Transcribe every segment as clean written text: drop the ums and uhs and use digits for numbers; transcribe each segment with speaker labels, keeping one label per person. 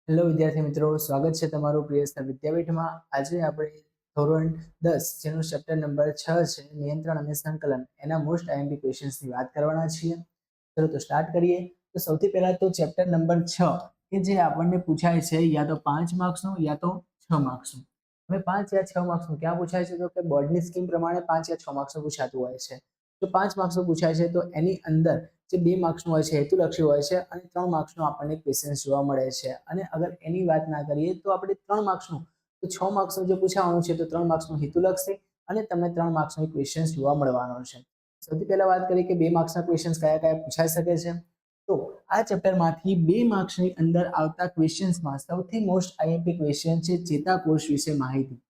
Speaker 1: Hello વિદ્યાર્થી મિત્રો, સ્વાગત છે તમારું પ્રિયસ્તા વિદ્યાપીઠમાં. આજે આપણે ધોરણ 10 જેનું ચેપ્ટર નંબર 6 છે નિયંત્રણ અને સંકલન એના મોસ્ટ આઈએમપી ક્વેશ્ચન્સની વાત કરવાના છીએ. ચલો તો સ્ટાર્ટ કરીએ. તો સૌથી પહેલા તો ચેપ્ટર નંબર 6 કે જે આપણને પૂછાય છે યા તો 5 માર્ક્સનું યા તો 6 માર્ક્સનું. હવે 5 યા 6 માર્ક્સનું ક્યાં પૂછાય છે? તો કે બોર્ડની સ્કીમ પ્રમાણે 5 યા 6 માર્ક્સનું પૂછાતું હોય છે. જો 5 માર્ક્સનું પૂછાય છે તો એની અંદર જે 2 માર્ક્સનું હોય છે હેતુલક્ષી હોય છે અને 3 માર્ક્સનું આપણને ક્વેશ્ચન જોવા મળે છે. અને અગર એની વાત ના કરીએ તો આપણે 3 માર્ક્સનું તો 6 માર્ક્સનું જે પૂછાવાનું છે તો 3 માર્ક્સનું હેતુલક્ષી અને તમને 3 માર્ક્સનો ક્વેશ્ચન જોવા મળવાનો છે. સૌથી પહેલા વાત કરીએ કે 2 માર્ક્સના ક્વેશ્ચન્સ કયા કયા પૂછાઈ શકે છે. તો આ ચેપ્ટરમાંથી 2 માર્ક્સની અંદર આવતા ક્વેશ્ચન્સમાં સૌથી મોસ્ટ આઈએમપી ક્વેશ્ચન છે ચેતાકોષ વિશે માહિતી.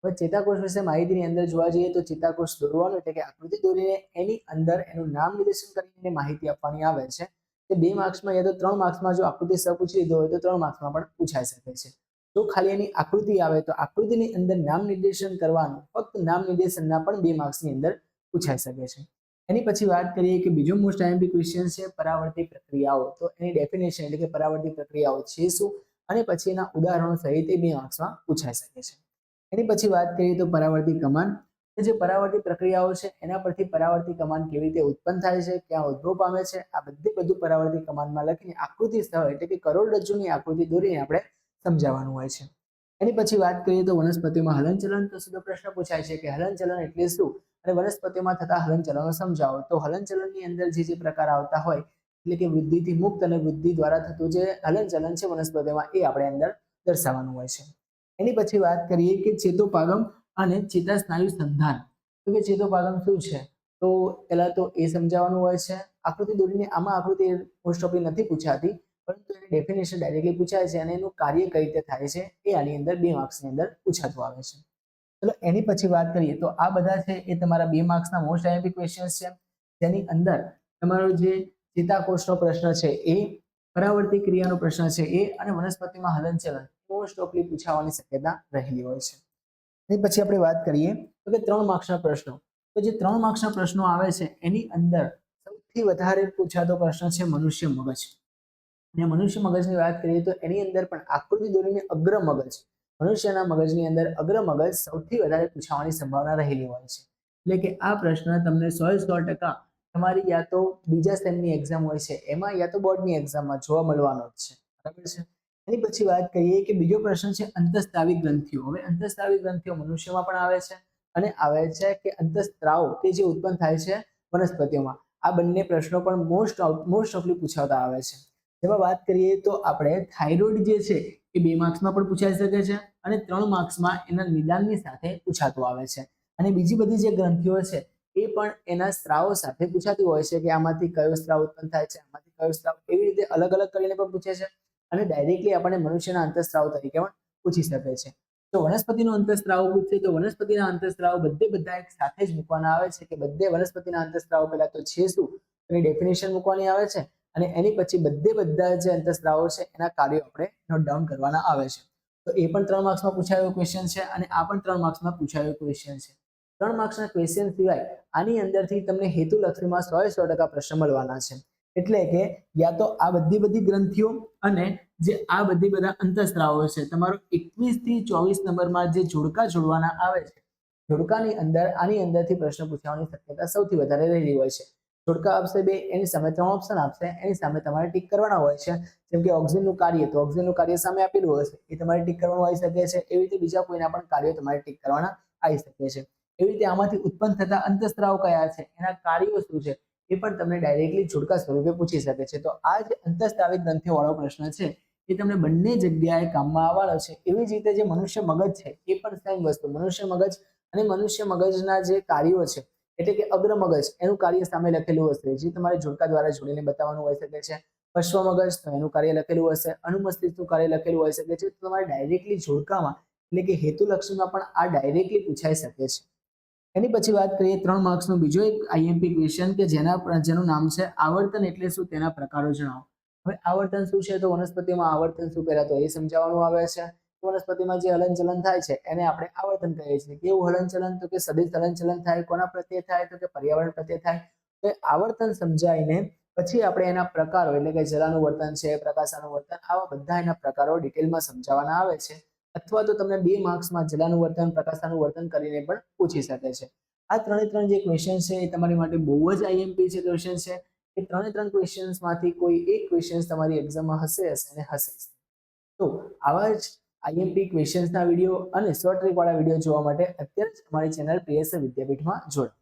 Speaker 1: હવે ચેતાકોષ વિશે માહિતીની અંદર જોવા જઈએ તો ચેતાકોષ દોરવાનું એટલે કે આકૃતિ દોરીને એની અંદર એનું નામ નિર્દેશન કરીને માહિતી આપવાની આવે છે. તે 2 માર્ક્સમાં યા તો 3 માર્ક્સમાં જો આકૃતિ સહ પૂછી લીધો હોય તો 3 માર્ક્સમાં પણ પૂછાઈ શકે છે. જો ખાલી એની આકૃતિ આવે તો આકૃતિની અંદર નામ નિર્દેશન કરવાનું, ફક્ત નામ નિર્દેશનના પણ 2 માર્ક્સની અંદર પૂછાઈ શકે છે. એની પછી વાત કરીએ કે બીજો મોસ્ટ આઈએમપી ક્વેશ્ચન છે પરાવર્તિત પ્રક્રિયાઓ. તો એની ડેફિનેશન એટલે કે પરાવર્તિત પ્રક્રિયાઓ છે શું અને પછી એના ઉદાહરણો સહિત 2 માર્ક્સમાં પૂછાઈ શકે છે. એની પછી વાત કરીએ તો પરાવર્તિત કમાન. જે પરાવર્તિત પ્રક્રિયાઓ છે એના પરથી પરાવર્તિત કમાન કેવી રીતે ઉત્પન્ન થાય છે, ક્યાં ઉદ્ભવ પામે છે, આ બધું પરાવર્તિત કમાનમાં લખીને આકૃતિ સહ એટલે કે કરોડરજ્જુની આકૃતિ દોરીને આપણે સમજાવવાનું હોય છે. એની પછી વાત કરીએ તો વનસ્પતિમાં હલનચલન. તો સીધો પ્રશ્ન પૂછાય છે કે હલનચલન એટલે શું અને વનસ્પતિમાં થતા હલનચલનો સમજાવો. તો હલનચલનની અંદર જે પ્રકાર આવતા હોય એટલે કે વૃદ્ધિથી મુક્ત અને વૃદ્ધિ દ્વારા થતું જે હલનચલન છે વનસ્પતિમાં એ આપણે અંદર દર્શાવવાનું હોય છે. એની પછી વાત કરીએ કે ચેતોપાગમ અને ચેતાસ્નાયુ સંધાન. તો કે ચેતોપાગમ શું છે તો પહેલા તો એ સમજાવવાનું હોય છે. આકૃતિ દોરીને આમાં આકૃતિ મોસ્ટ ઓફલી નથી પૂછાતી, પરંતુ એની ડેફિનેશન ડાયરેક્ટલી પૂછાય છે અને એનું કાર્ય કઈ રીતે થાય છે એ આની અંદર 2 માર્ક્સની અંદર પૂછાતું આવે છે. ચલો એની પછી વાત કરીએ તો આ બધા છે એ તમારા 2 માર્ક્સના મોસ્ટ આઈએમપી ક્વેશ્ચન્સ છે. જેની અંદર તમારો જે ચેતાકોષનો પ્રશ્ન છે એ, પરાવર્તિત ક્રિયાનો પ્રશ્ન છે એ અને વનસ્પતિમાં હલનચલન મોસ્ટ ઓફલી પૂછાવાની શક્યતા રહેલી હોય છે. એની પછી આપણે વાત કરીએ તો કે 3 માર્ક્સના પ્રશ્નો. તો જે 3 માર્ક્સના પ્રશ્નો આવે છે એની અંદર સૌથી વધારે પૂછાતો પ્રશ્ન છે મનુષ્ય મગજ. અને મનુષ્ય મગજની વાત કરીએ તો એની અંદર પણ આકૃતિ દોરીને અગ્ર મગજ, મનુષ્યના મગજની અંદર અગ્ર મગજ સૌથી વધારે પૂછાવાની સંભાવના રહેલી હોય છે. એટલે કે આ પ્રશ્ન તમને 100% તમારી યા તો બીજા સેમની એક્ઝામ હોય છે એમાં યા તો બોર્ડની એક્ઝામમાં જોવા મળવાનો જ છે. બરાબર છે. એની પછી વાત કરીએ કે બીજો પ્રશ્ન છે અંતઃસ્ત્રાવી ગ્રંથિઓ. હવે અંતઃસ્ત્રાવી ગ્રંથિઓ મનુષ્યમાં પણ આવે છે અને આવે છે કે અંતઃસ્ત્રાવ કે જે ઉત્પન્ન થાય છે વનસ્પતિઓમાં. આ બંને પ્રશ્નો પણ મોસ્ટ ઓફલી પૂછાતા આવે છે. જેમાં વાત કરીએ તો આપણે થાઇરોઇડ જે છે એ 2 માર્ક્સમાં પણ પૂછાઈ શકે છે અને 3 માર્ક્સમાં એના નિદાનની સાથે પૂછાતું આવે છે. અને બીજી બધી જે ગ્રંથિઓ છે એ પણ એના સ્ત્રાવો સાથે પૂછાતી હોય છે કે આમાંથી કયો સ્ત્રાવ ઉત્પન્ન થાય છે, આમાંથી કયો સ્ત્રાવ, એવી રીતે અલગ અલગ કરીને પણ પૂછે છે અને ડાયરેક્ટલી આપણને મનુષ્યના અંતઃસ્ત્રાવ તરીકે પણ પૂછી શકે છે. તો વનસ્પતિનો અંતઃસ્ત્રાવ પૂછે તો વનસ્પતિના અંતઃસ્ત્રાવ બધા એક સાથે જ મૂકવાના આવે છે કે બધે વનસ્પતિના અંતઃસ્ત્રાવ પહેલા તો છે શું એની ડેફિનેશન મૂકવાની આવે છે અને એની પછી બધા જે અંતઃસ્ત્રાવો છે એના કાર્યો આપણે નોટ ડાઉન કરવાના આવે છે. તો એ પણ 3 માર્ક્સમાં પૂછાયેલો ક્વેશ્ચન છે અને આ પણ 3 માર્ક્સમાં પૂછાયેલો ક્વેશ્ચન છે. 3 માર્ક્સના ક્વેશ્ચન સિવાય આની અંદરથી તમને હેતુલક્ષીમાં 100% પ્રશ્ન મળવાના છે. એટલે કે યા તો આ બધી ગ્રંથિઓ અને જે આ બધા અંતઃસ્ત્રાવો છે તમારો 21 થી 24 નંબરમાં જે જોડકા જોડવાના આવે છે, જોડકાની અંદર આની અંદરથી પ્રશ્ન પૂછવાની શક્યતા સૌથી વધારે રહેલી હોય છે. જોડકા આપશે 2, એની સામે 3 ઓપ્શન આપશે, એની સામે તમારે ટીક કરવાના હોય છે. જેમ કે ઓક્સિજનનું કાર્ય, તો ઓક્સિજનનું કાર્ય સામે આપેલું હશે એ તમારે ટીક કરવાનું આવી શકે છે. એવી રીતે બીજા કોઈના પણ કાર્યો તમારે ટીક કરવાના આવી શકે છે. એવી રીતે આમાંથી ઉત્પન્ન થતા અંતઃસ્ત્રાવ કયા છે, એના કાર્યો શું છે એ પણ તમને ડાયરેક્ટલી જોડકા સ્વરૂપે પૂછી શકે છે. તો આ જે અંતઃસ્ત્રાવી ગ્રંથિઓ વાળો પ્રશ્ન છે એ તમને બંને જગ્યાએ કામમાં આવવાનો છે. એવી જ રીતે જે મનુષ્ય મગજ છે એ પણ સેમ વસ્તુ, મનુષ્ય મગજ અને મનુષ્ય મગજના જે કાર્યો છે એટલે કે અગ્ર મગજ એનું કાર્ય સામે લખેલું હશે જે તમારે જોડકા દ્વારા જોડીને બતાવવાનું હોઈ શકે છે. પશ્વ મગજ તો એનું કાર્ય લખેલું હશે, અનુમસ્તિષ્કનું કાર્ય લખેલું હોઈ શકે છે. તમારે ડાયરેક્ટલી જોડકામાં એટલે કે હેતુલક્ષીમાં પણ આ ડાયરેક્ટલી પૂછાઈ શકે છે. એની પછી વાત કરીએ 3 માર્ક્સનો બીજો એક આઈએમપી ક્વેશ્ચન કે જેનું નામ છે આવર્તન એટલે શું, તેના પ્રકારો જણાવો. હવે આવર્તન શું છે તો વનસ્પતિમાં આવર્તન શું પહેલા તો એ સમજાવવાનું આવે છે. વનસ્પતિમાં જે હલનચલન થાય છે એને આપણે આવર્તન કહીએ છીએ. કેવું હલનચલન તો કે સદિશ હલનચલન થાય, કોના પ્રત્યે થાય તો કે પર્યાવરણ પ્રત્યે થાય. તો આવર્તન સમજાવીને પછી આપણે એના પ્રકારો એટલે કે જલાનું વર્તન છે, પ્રકાશાનું વર્તન, આવા બધા એના પ્રકારો ડિટેલમાં સમજાવવાના આવે છે. અથવા તો તમને 2 માર્ક્સમાં જલાનું વર્તન, પ્રકાશાનું વર્તન કરીને પણ પૂછી શકે છે. આ ત્રણે જે ક્વેશ્ચન છે એ તમારી માટે બહુ જ આઈએમપી છે ક્વેશ્ચન છે. એ ત્રણ ક્વેશ્ચન્સમાંથી કોઈ એક ક્વેશ્ચન તમારી એક્ઝામમાં હશે અને હશે. તો આવા જ આઈએમપી ક્વેશ્ચન્સના વિડીયો અને શોર્ટ ટ્રીક વાળા વિડીયો જોવા માટે અત્યારે જ અમારી ચેનલ પ્રિયસ્થ વિદ્યાપીઠમાં જોડો.